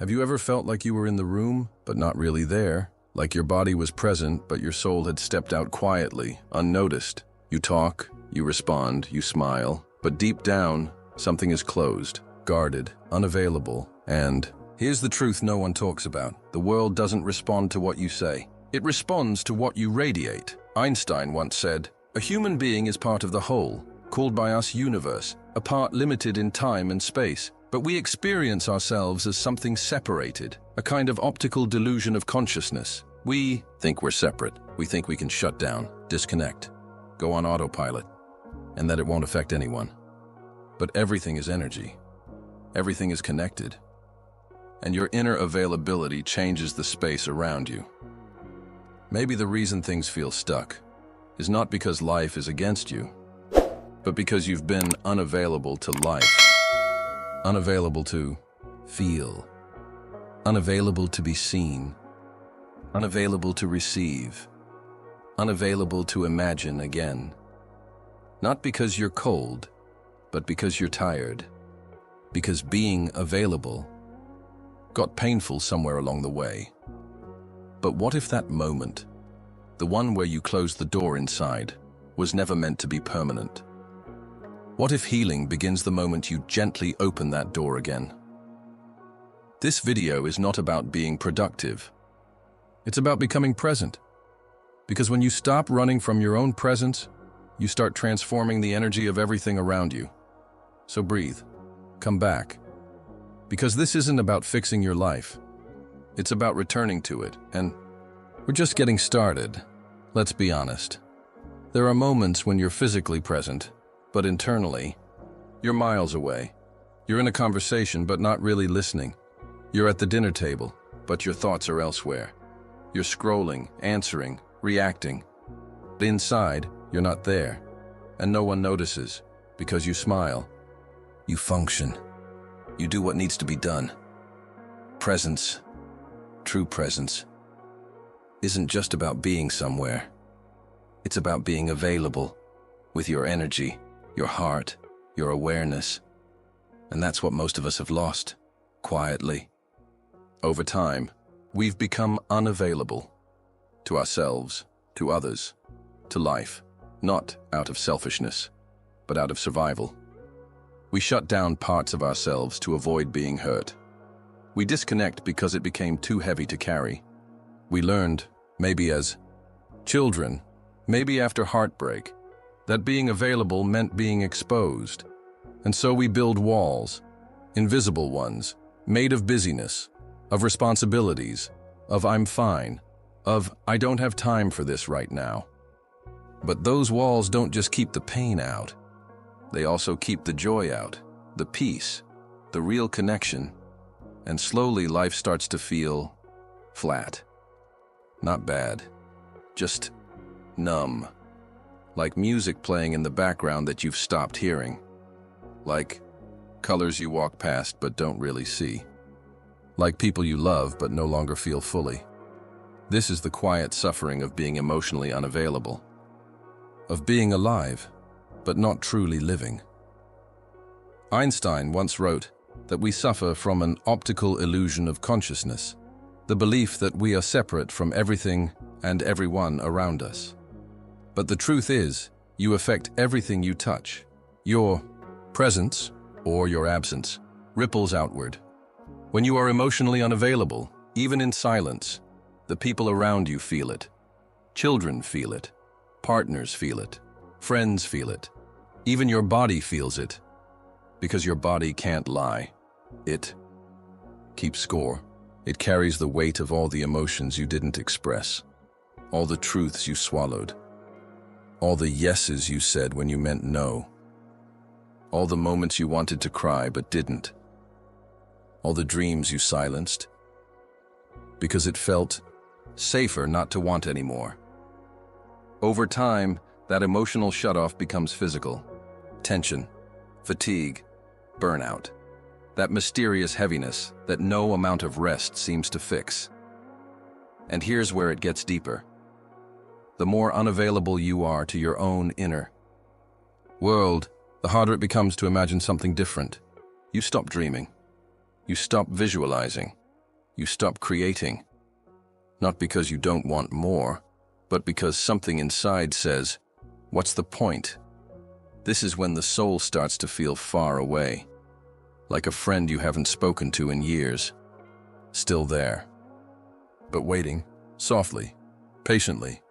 Have you ever felt like you were in the room, but not really there? Like your body was present, but your soul had stepped out quietly, unnoticed. You talk, you respond, you smile, but deep down, something is closed, guarded, unavailable, and here's the truth no one talks about. The world doesn't respond to what you say. It responds to what you radiate. Einstein once said, "A human being is part of the whole, called by us universe, a part limited in time and space. But we experience ourselves as something separated, a kind of optical delusion of consciousness. We think we're separate. We think we can shut down, disconnect, go on autopilot, and that it won't affect anyone. But everything is energy. Everything is connected. And your inner availability changes the space around you. Maybe the reason things feel stuck is not because life is against you, but because you've been unavailable to life. Unavailable to feel, unavailable to be seen, unavailable to receive, unavailable to imagine again. Not because you're cold, but because you're tired. Because being available got painful somewhere along the way. But what if that moment, the one where you closed the door inside, was never meant to be permanent? What if healing begins the moment you gently open that door again? This video is not about being productive. It's about becoming present. Because when you stop running from your own presence, you start transforming the energy of everything around you. So breathe. Come back. Because this isn't about fixing your life. It's about returning to it. And we're just getting started. Let's be honest. There are moments when you're physically present, but internally, you're miles away. You're in a conversation, but not really listening. You're at the dinner table, but your thoughts are elsewhere. You're scrolling, answering, reacting. But inside, you're not there. And no one notices, because you smile. You function. You do what needs to be done. Presence, true presence, isn't just about being somewhere. It's about being available with your energy, your heart, your awareness. And that's what most of us have lost, quietly. Over time, we've become unavailable to ourselves, to others, to life, not out of selfishness, but out of survival. We shut down parts of ourselves to avoid being hurt. We disconnect because it became too heavy to carry. We learned, maybe as children, maybe after heartbreak, that being available meant being exposed. And so we build walls, invisible ones, made of busyness, of responsibilities, of I'm fine, of I don't have time for this right now. But those walls don't just keep the pain out. They also keep the joy out, the peace, the real connection. And slowly life starts to feel flat. Not bad, just numb. Like music playing in the background that you've stopped hearing. Like colors you walk past but don't really see. Like people you love but no longer feel fully. This is the quiet suffering of being emotionally unavailable. Of being alive, but not truly living. Einstein once wrote that we suffer from an optical illusion of consciousness, the belief that we are separate from everything and everyone around us. But the truth is, you affect everything you touch. Your presence, or your absence, ripples outward. When you are emotionally unavailable, even in silence, the people around you feel it. Children feel it. Partners feel it. Friends feel it. Even your body feels it. Because your body can't lie. It keeps score. It carries the weight of all the emotions you didn't express. All the truths you swallowed. All the yeses you said when you meant no. All the moments you wanted to cry but didn't. All the dreams you silenced. Because it felt safer not to want anymore. Over time, that emotional shutoff becomes physical. Tension, fatigue, burnout. That mysterious heaviness that no amount of rest seems to fix. And here's where it gets deeper. The more unavailable you are to your own inner world, the harder it becomes to imagine something different. You stop dreaming. You stop visualizing. You stop creating. Not because you don't want more, but because something inside says, "What's the point?" This is when the soul starts to feel far away, like a friend you haven't spoken to in years. Still there, but waiting, softly, patiently,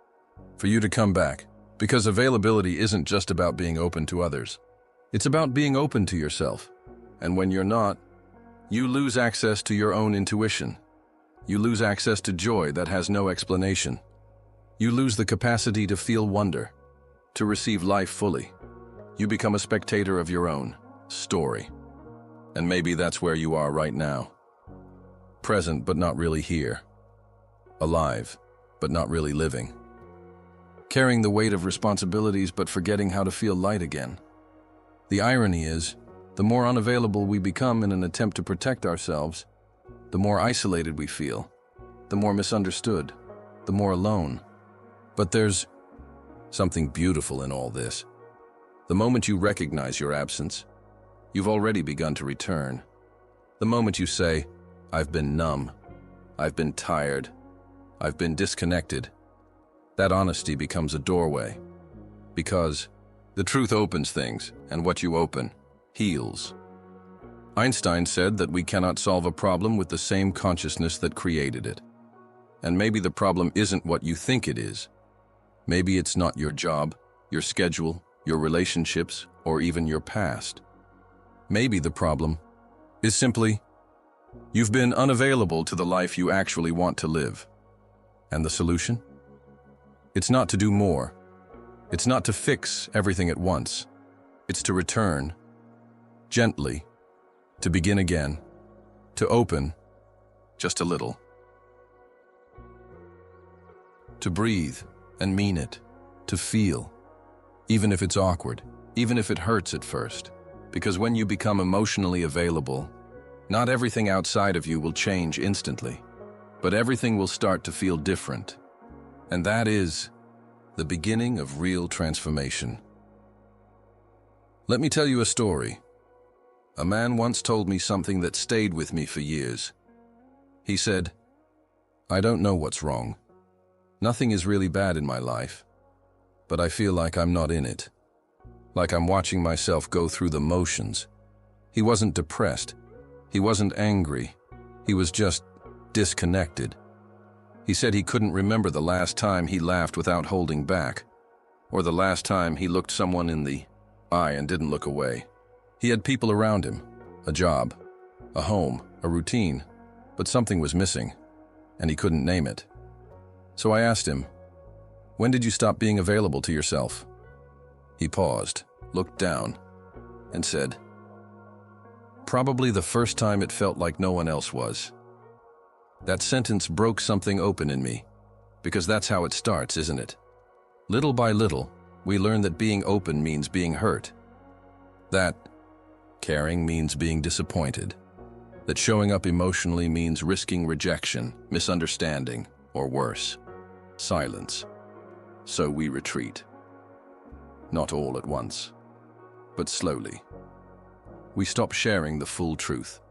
for you to come back. Because availability isn't just about being open to others. It's about being open to yourself. And when you're not, you lose access to your own intuition. You lose access to joy that has no explanation. You lose the capacity to feel wonder, to receive life fully. You become a spectator of your own story. And maybe that's where you are right now. Present but not really here. Alive but not really living. Carrying the weight of responsibilities but forgetting how to feel light again. The irony is, the more unavailable we become in an attempt to protect ourselves, the more isolated we feel, the more misunderstood, the more alone. But there's something beautiful in all this. The moment you recognize your absence, you've already begun to return. The moment you say, "I've been numb, I've been tired, I've been disconnected," that honesty becomes a doorway. Because the truth opens things, and what you open heals. Einstein said that we cannot solve a problem with the same consciousness that created it. And maybe the problem isn't what you think it is. Maybe it's not your job, your schedule, your relationships, or even your past. Maybe the problem is simply you've been unavailable to the life you actually want to live. And the solution? It's not to do more. It's not to fix everything at once. It's to return, gently, to begin again, to open just a little. To breathe and mean it, to feel, even if it's awkward, even if it hurts at first. Because when you become emotionally available, not everything outside of you will change instantly, but everything will start to feel different. And that is the beginning of real transformation. Let me tell you a story. A man once told me something that stayed with me for years. He said, "I don't know what's wrong. Nothing is really bad in my life, but I feel like I'm not in it. Like I'm watching myself go through the motions." He wasn't depressed. He wasn't angry. He was just disconnected. He said he couldn't remember the last time he laughed without holding back, or the last time he looked someone in the eye and didn't look away. He had people around him, a job, a home, a routine, but something was missing, and he couldn't name it. So I asked him, "When did you stop being available to yourself?" He paused, looked down, and said, "Probably the first time it felt like no one else was." That sentence broke something open in me, because that's how it starts, isn't it? Little by little, we learn that being open means being hurt, that caring means being disappointed, that showing up emotionally means risking rejection, misunderstanding, or worse, silence. So we retreat. Not all at once, but slowly. We stop sharing the full truth.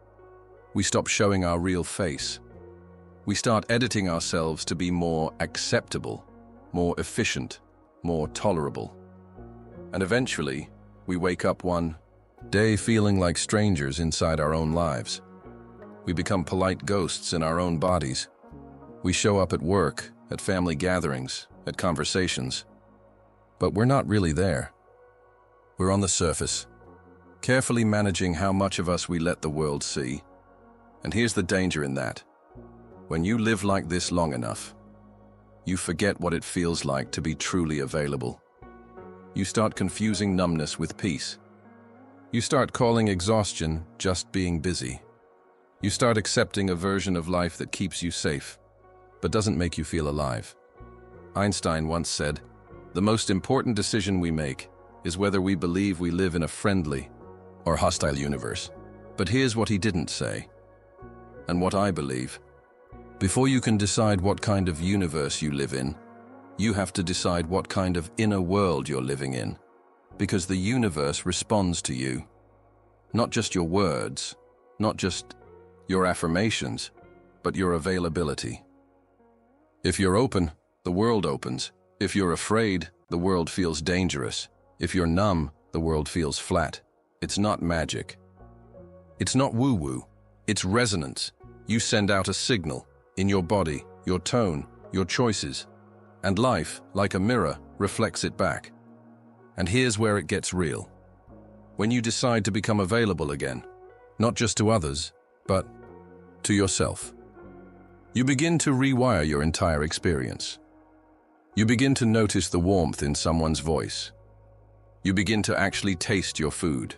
We stop showing our real face. We start editing ourselves to be more acceptable, more efficient, more tolerable. And eventually, we wake up one day feeling like strangers inside our own lives. We become polite ghosts in our own bodies. We show up at work, at family gatherings, at conversations. But we're not really there. We're on the surface, carefully managing how much of us we let the world see. And here's the danger in that. When you live like this long enough, you forget what it feels like to be truly available. You start confusing numbness with peace. You start calling exhaustion just being busy. You start accepting a version of life that keeps you safe, but doesn't make you feel alive. Einstein once said, "The most important decision we make is whether we believe we live in a friendly or hostile universe." But here's what he didn't say, and what I believe. Before you can decide what kind of universe you live in, you have to decide what kind of inner world you're living in. Because the universe responds to you. Not just your words, not just your affirmations, but your availability. If you're open, the world opens. If you're afraid, the world feels dangerous. If you're numb, the world feels flat. It's not magic. It's not woo-woo. It's resonance. You send out a signal in your body, your tone, your choices. And life, like a mirror, reflects it back. And here's where it gets real. When you decide to become available again, not just to others, but to yourself, you begin to rewire your entire experience. You begin to notice the warmth in someone's voice. You begin to actually taste your food.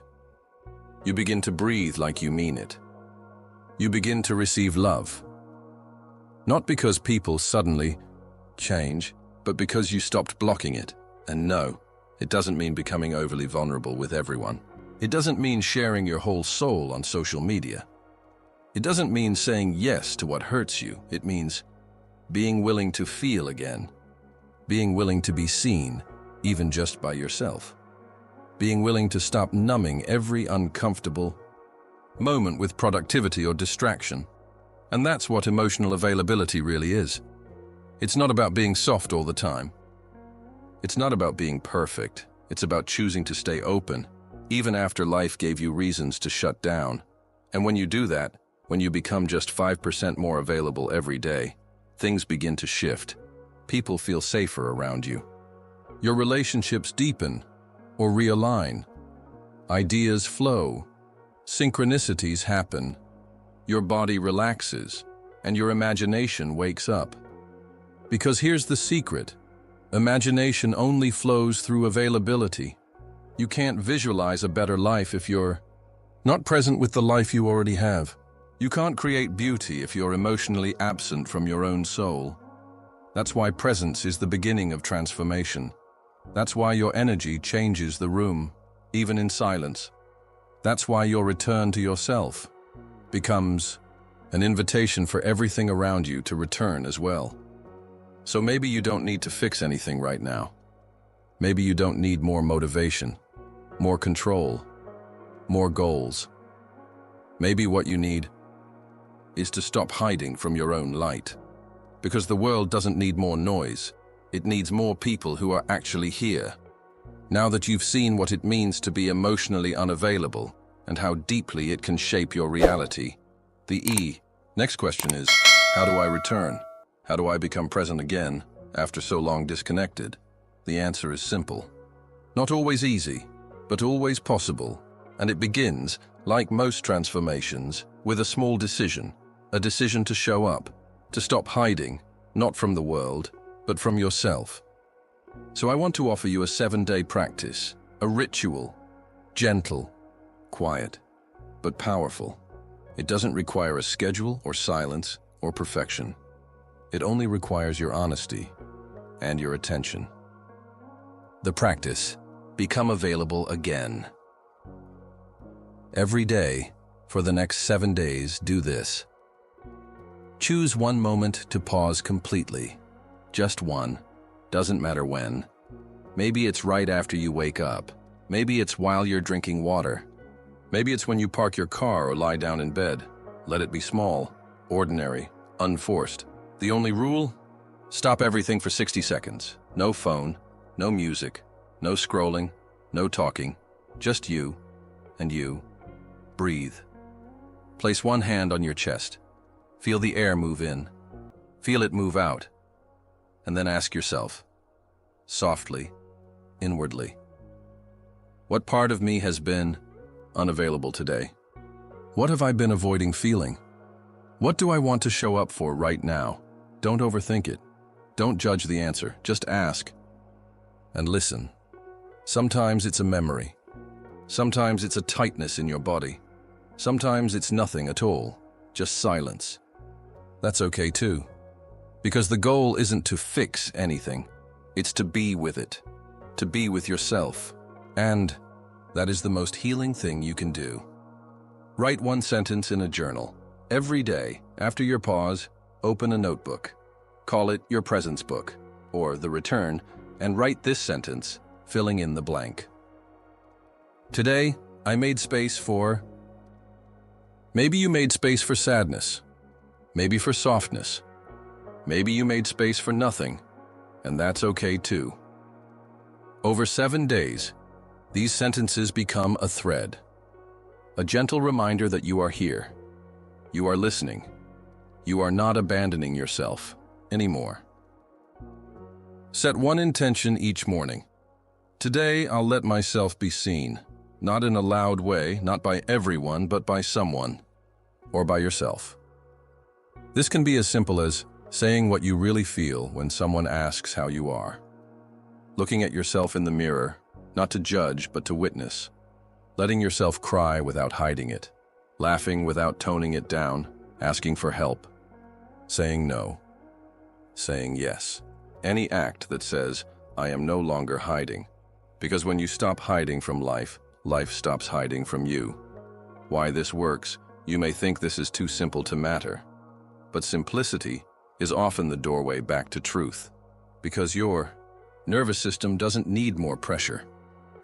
You begin to breathe like you mean it. You begin to receive love. Not because people suddenly change, but because you stopped blocking it. And no, it doesn't mean becoming overly vulnerable with everyone. It doesn't mean sharing your whole soul on social media. It doesn't mean saying yes to what hurts you. It means being willing to feel again. Being willing to be seen, even just by yourself. Being willing to stop numbing every uncomfortable moment with productivity or distraction. And that's what emotional availability really is. It's not about being soft all the time. It's not about being perfect. It's about choosing to stay open, even after life gave you reasons to shut down. And when you do that, when you become just 5% more available every day, things begin to shift. People feel safer around you. Your relationships deepen or realign. Ideas flow. Synchronicities happen. Your body relaxes, and your imagination wakes up. Because here's the secret. Imagination only flows through availability. You can't visualize a better life if you're not present with the life you already have. You can't create beauty if you're emotionally absent from your own soul. That's why presence is the beginning of transformation. That's why your energy changes the room, even in silence. That's why your return to yourself becomes an invitation for everything around you to return as well. So maybe you don't need to fix anything right now. Maybe you don't need more motivation, more control, more goals. Maybe what you need is to stop hiding from your own light. Because the world doesn't need more noise. It needs more people who are actually here. Now that you've seen what it means to be emotionally unavailable and how deeply it can shape your reality, the next question is, how do I return? How do I become present again after so long disconnected? The answer is simple. Not always easy, but always possible. And it begins, like most transformations, with a small decision. A decision to show up, to stop hiding, not from the world, but from yourself. So I want to offer you a 7-day practice, a ritual, gentle, quiet, but powerful. It doesn't require a schedule or silence or perfection. It only requires your honesty and your attention. The practice, become available again. Every day, for the next 7 days, do this. Choose one moment to pause completely. Just one. Doesn't matter when. Maybe it's right after you wake up. Maybe it's while you're drinking water. Maybe it's when you park your car or lie down in bed. Let it be small, ordinary, unforced. The only rule? Stop everything for 60 seconds. No phone, no music, no scrolling, no talking. Just you and you. Breathe. Place one hand on your chest. Feel the air move in. Feel it move out. And then ask yourself, softly, inwardly, what part of me has been unavailable today? What have I been avoiding feeling? What do I want to show up for right now? Don't overthink it. Don't judge the answer. Just ask. And listen. Sometimes it's a memory. Sometimes it's a tightness in your body. Sometimes it's nothing at all, just silence. That's okay too. Because the goal isn't to fix anything. It's to be with it. To be with yourself. And that is the most healing thing you can do. Write one sentence in a journal. Every day, after your pause, open a notebook. Call it your presence book, or the return, and write this sentence, filling in the blank. Today, I made space for... Maybe you made space for sadness. maybe for softness. Maybe you made space for nothing, and that's okay too. Over 7 days, these sentences become a thread. A gentle reminder that you are here. You are listening. You are not abandoning yourself anymore. Set one intention each morning. Today, I'll let myself be seen, not in a loud way, not by everyone, but by someone, or by yourself. This can be as simple as saying what you really feel when someone asks how you are. Looking at yourself in the mirror, not to judge, but to witness. Letting yourself cry without hiding it. Laughing without toning it down, asking for help. Saying no. Saying yes. Any act that says, I am no longer hiding. Because when you stop hiding from life, life stops hiding from you. Why this works, you may think this is too simple to matter. But simplicity is often the doorway back to truth. Because your nervous system doesn't need more pressure.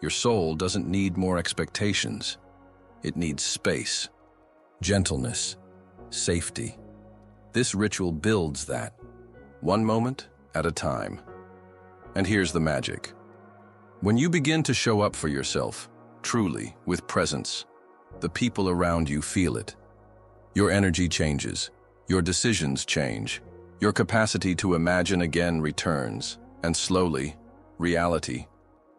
Your soul doesn't need more expectations. It needs space, gentleness, safety. This ritual builds that, one moment at a time. And here's the magic. When you begin to show up for yourself, truly, with presence, the people around you feel it. Your energy changes. Your decisions change. Your capacity to imagine again returns. And slowly, reality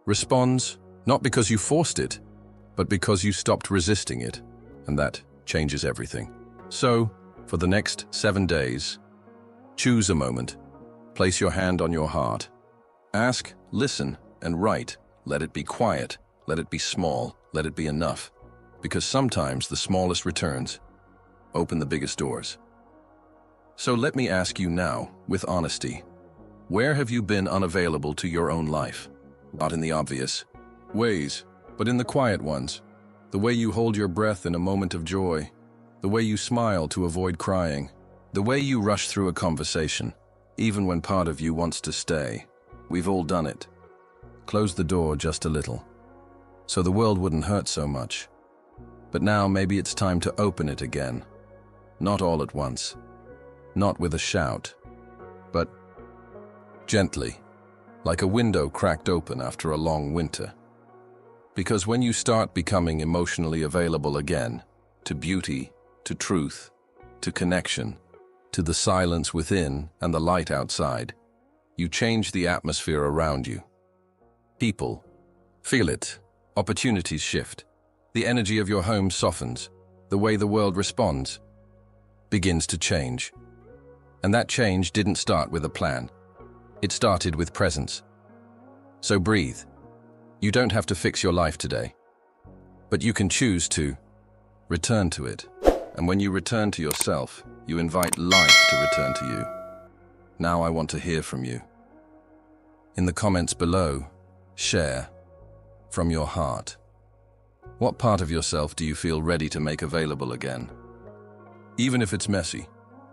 responds, not because you forced it, but because you stopped resisting it. And that changes everything. So, for the next 7 days, choose a moment. Place your hand on your heart. Ask, listen, and write. Let it be quiet. Let it be small. Let it be enough. Because sometimes the smallest returns open the biggest doors. So let me ask you now, with honesty, where have you been unavailable to your own life? Not in the obvious ways, but in the quiet ones. The way you hold your breath in a moment of joy. The way you smile to avoid crying. The way you rush through a conversation, even when part of you wants to stay. We've all done it. Close the door just a little, so the world wouldn't hurt so much. But now maybe it's time to open it again. Not all at once. Not with a shout, but gently, like a window cracked open after a long winter. Because when you start becoming emotionally available again, to beauty, to truth, to connection, to the silence within and the light outside, you change the atmosphere around you. People feel it. Opportunities shift. The energy of your home softens. The way the world responds begins to change. And that change didn't start with a plan. It started with presence. So breathe. You don't have to fix your life today, but you can choose to return to it. And when you return to yourself, you invite life to return to you. Now I want to hear from you. In the comments below, share from your heart. What part of yourself do you feel ready to make available again? Even if it's messy,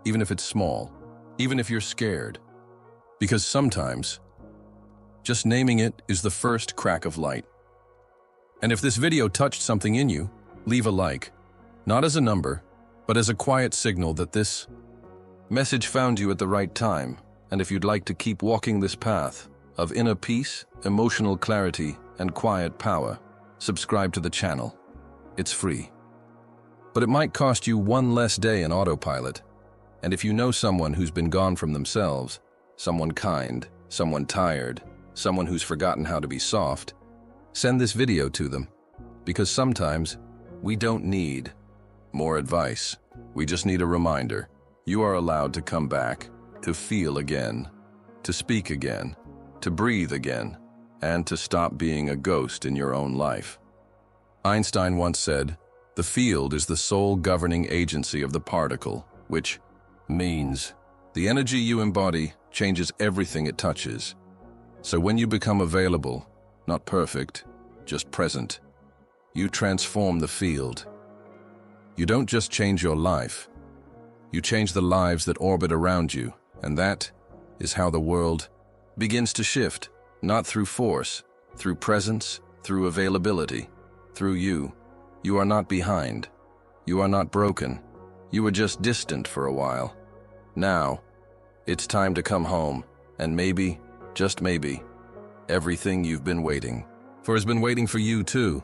even if it's small, even if you're scared. Because sometimes, just naming it is the first crack of light. And if this video touched something in you, leave a like, not as a number, but as a quiet signal that this message found you at the right time. And if you'd like to keep walking this path of inner peace, emotional clarity, and quiet power, subscribe to the channel. It's free. But it might cost you one less day in autopilot. And if you know someone who's been gone from themselves, someone kind, someone tired, someone who's forgotten how to be soft, send this video to them. Because sometimes we don't need more advice. We just need a reminder. You are allowed to come back, to feel again, to speak again, to breathe again, and to stop being a ghost in your own life. Einstein once said, "The field is the sole governing agency of the particle," which means the energy you embody changes everything it touches. So when you become available, not perfect, just present, you transform the field. You don't just change your life, you change the lives that orbit around you, and that is how the world begins to shift, not through force, through presence, through availability, through you. You are not behind. You are not broken. You were just distant for a while. Now, it's time to come home, and maybe, just maybe, everything you've been waiting for has been waiting for you too.